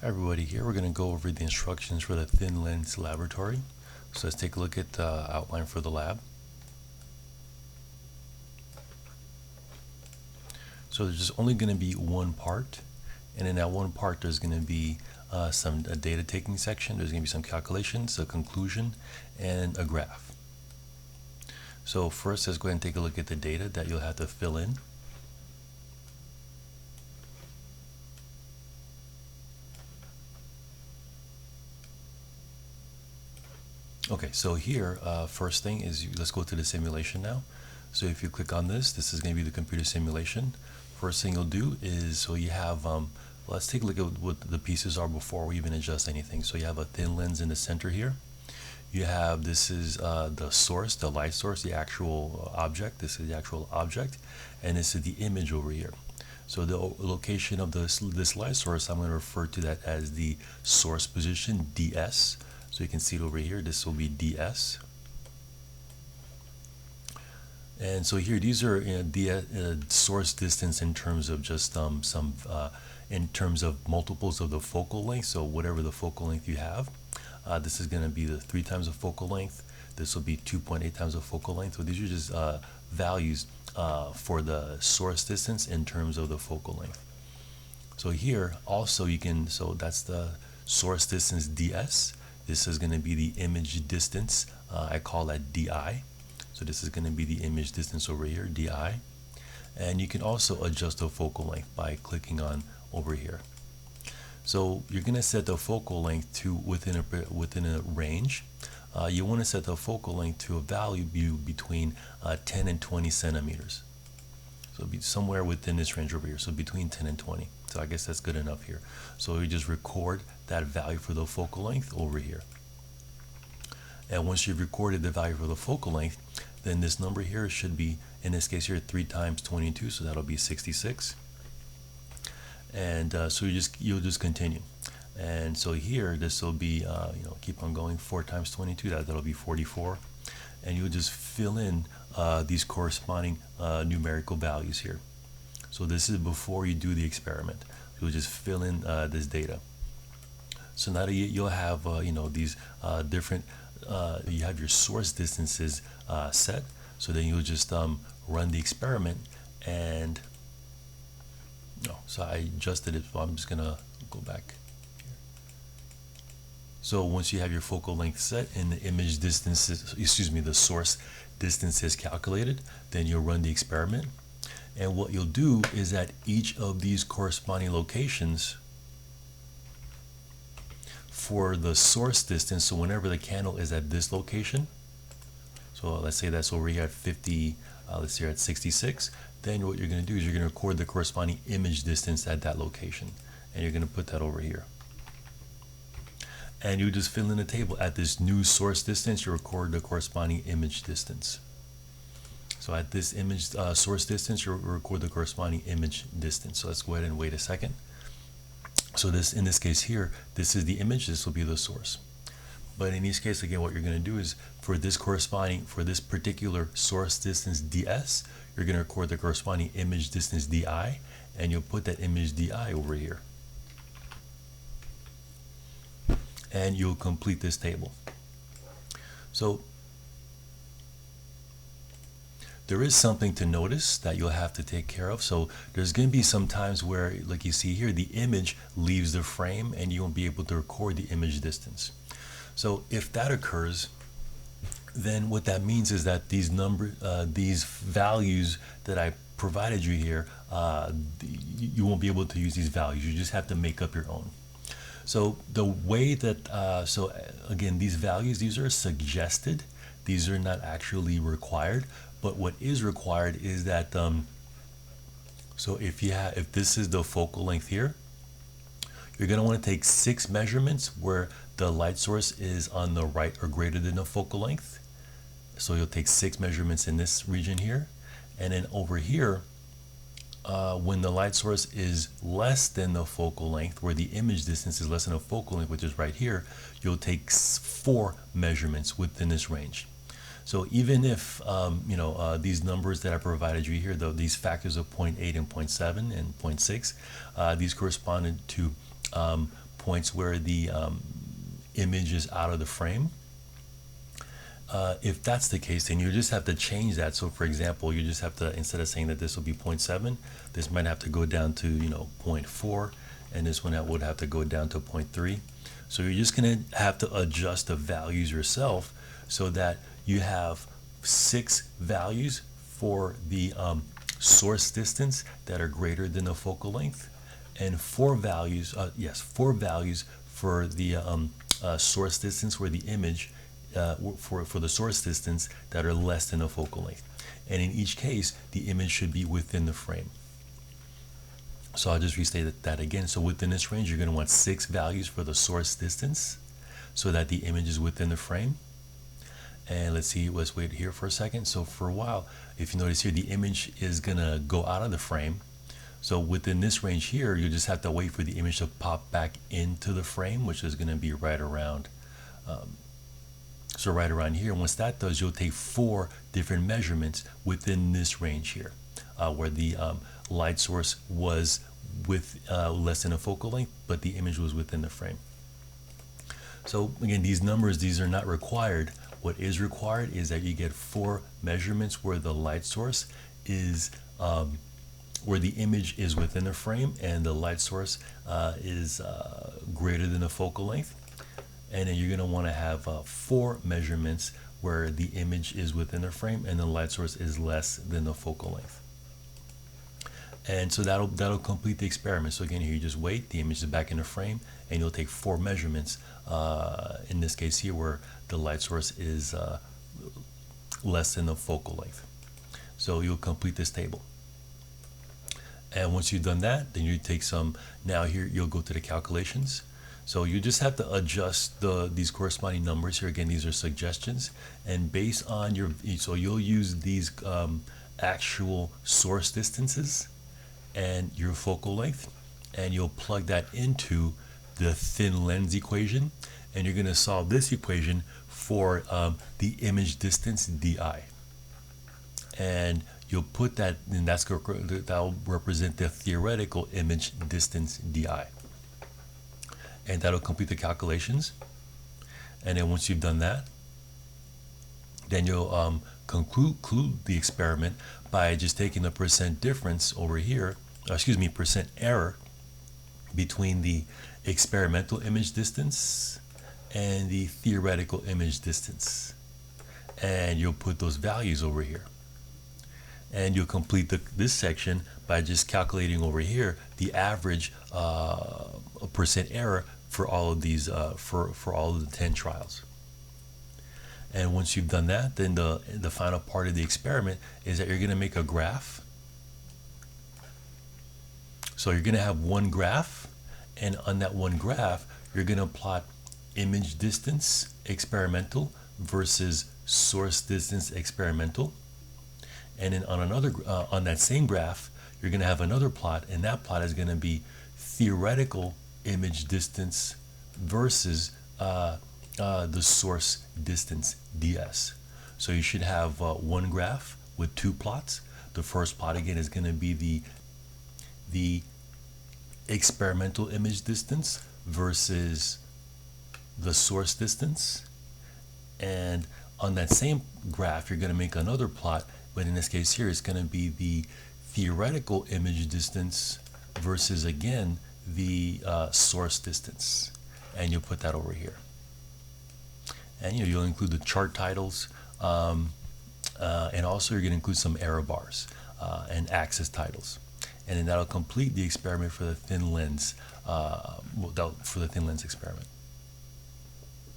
Hi everybody, here we're going to go over the instructions for the thin lens laboratory. So let's take a look at the outline for the lab. So there's just only going to be one part, and in that one part there's going to be some data taking section. There's going to be some calculations, a conclusion, and a graph. So first, let's go ahead and take a look at the data that you'll have to fill in. Okay, so here, first thing is let's go to the simulation now. So if you click on this is going to be the computer simulation. First thing you'll do is, so you have, let's take a look at what the pieces are before we even adjust anything. So you have a thin lens in the center here. You have, this is the source, the light source, the actual object. This is the actual object, and this is the image over here. So the location of this light source, I'm going to refer to that as the source position, DS. So you can see it over here. This will be DS. And so here, these are the source distance in terms of just in terms of multiples of the focal length. So whatever the focal length you have, this is going to be the 3 times the focal length. This will be 2.8 times the focal length. So these are just values for the source distance in terms of the focal length. So here also you can, so that's the source distance DS. This is going to be the image distance. I call that DI. So this is going to be the image distance over here, DI. And you can also adjust the focal length by clicking on over here. So you're going to set the focal length to within a range. You want to set the focal length to a value between 10 and 20 centimeters. So it'll be somewhere within this range over here. So between 10 and 20. So I guess that's good enough here. So you just record that value for the focal length over here. And once you've recorded the value for the focal length, then this number here should be, in this case here, 3 times 22, so that'll be 66. And so you'll just continue. And so here, this will be, keep on going, 4 times 22, that'll be 44. And you'll just fill in these corresponding numerical values here. So this is before you do the experiment. You'll just fill in this data. So now that you'll have these different, you have your source distances set. So then you'll just run the experiment, and so I adjusted it. So I'm just gonna go back here. So once you have your focal length set and the image distances, the source distance is calculated, then you'll run the experiment. And what you'll do is at each of these corresponding locations for the source distance, so whenever the candle is at this location, so let's say that's over here at 50, let's say at 66, then what you're going to do is you're going to record the corresponding image distance at that location, and you're going to put that over here. And you just fill in the table at this new source distance, you record the corresponding image distance. So at this image source distance, you'll record the corresponding image distance. So let's go ahead and wait a second. So this, in this case here, this is the image, this will be the source. But in this case, again, what you're going to do is for this particular source distance DS, you're going to record the corresponding image distance DI, and you'll put that image DI over here. And you'll complete this table. So there is something to notice that you'll have to take care of. So there's going to be some times where, like you see here, the image leaves the frame and you won't be able to record the image distance. So if that occurs, then what that means is that these values that I provided you here, you won't be able to use these values. You just have to make up your own. So the way that, so again, these values, these are suggested. These are not actually required. But what is required is that, so if this is the focal length here, you're going to want to take 6 measurements where the light source is on the right or greater than the focal length. So you'll take 6 measurements in this region here. And then over here, when the light source is less than the focal length, where the image distance is less than the focal length, which is right here, you'll take 4 measurements within this range. So even if these numbers that I provided you here, though, these factors of 0.8 and 0.7 and 0.6, these corresponded to points where the image is out of the frame. If that's the case, then you just have to change that. So for example, you just have to, instead of saying that this will be 0.7, this might have to go down to 0.4, and this one would have to go down to 0.3. So you're just going to have to adjust the values yourself so that you have 6 values for the source distance that are greater than the focal length, and 4 values, 4 values for the source distance where the image for the source distance that are less than the focal length. And in each case, the image should be within the frame. So I'll just restate that again. So within this range, you're going to want 6 values for the source distance so that the image is within the frame. And let's wait here for a second. So for a while, if you notice here, the image is going to go out of the frame. So within this range here, you just have to wait for the image to pop back into the frame, which is going to be right around right around here. Once that does, you'll take 4 different measurements within this range here, where the light source was with less than a focal length, but the image was within the frame. So again, these numbers, these are not required. What is required is that you get 4 measurements where the light source is, where the image is within the frame and the light source is greater than the focal length. And then you're going to want to have 4 measurements where the image is within the frame and the light source is less than the focal length. And so that'll complete the experiment. So again, here you just wait, the image is back in the frame, and you'll take 4 measurements, in this case here, where the light source is less than the focal length. So you'll complete this table. And once you've done that, then you take some, now here you'll go to the calculations. So you just have to adjust these corresponding numbers here. Again, these are suggestions, and based on so you'll use these actual source distances and your focal length, and you'll plug that into the thin lens equation, and you're going to solve this equation for the image distance di, and you'll put that, and that'll represent the theoretical image distance di, and that'll complete the calculations. And then once you've done that, then you'll conclude the experiment by just taking the percent difference over here, percent error between the experimental image distance and the theoretical image distance, and you'll put those values over here. And you'll complete this section by just calculating over here the average percent error for all of these, for all of the 10 trials. And once you've done that, then the final part of the experiment is that you're going to make a graph. So you're going to have one graph, and on that one graph, you're going to plot image distance experimental versus source distance experimental. And then on another, on that same graph, you're going to have another plot, and that plot is going to be theoretical image distance versus the source distance ds. So you should have one graph with 2 plots. The first plot again is going to be the experimental image distance versus the source distance, and on that same graph you're going to make another plot, but in this case here it's going to be the theoretical image distance versus again the source distance, and you'll put that over here. And you'll include the chart titles, and also you're going to include some error bars and axis titles, and then that'll complete the experiment for the thin lens, experiment.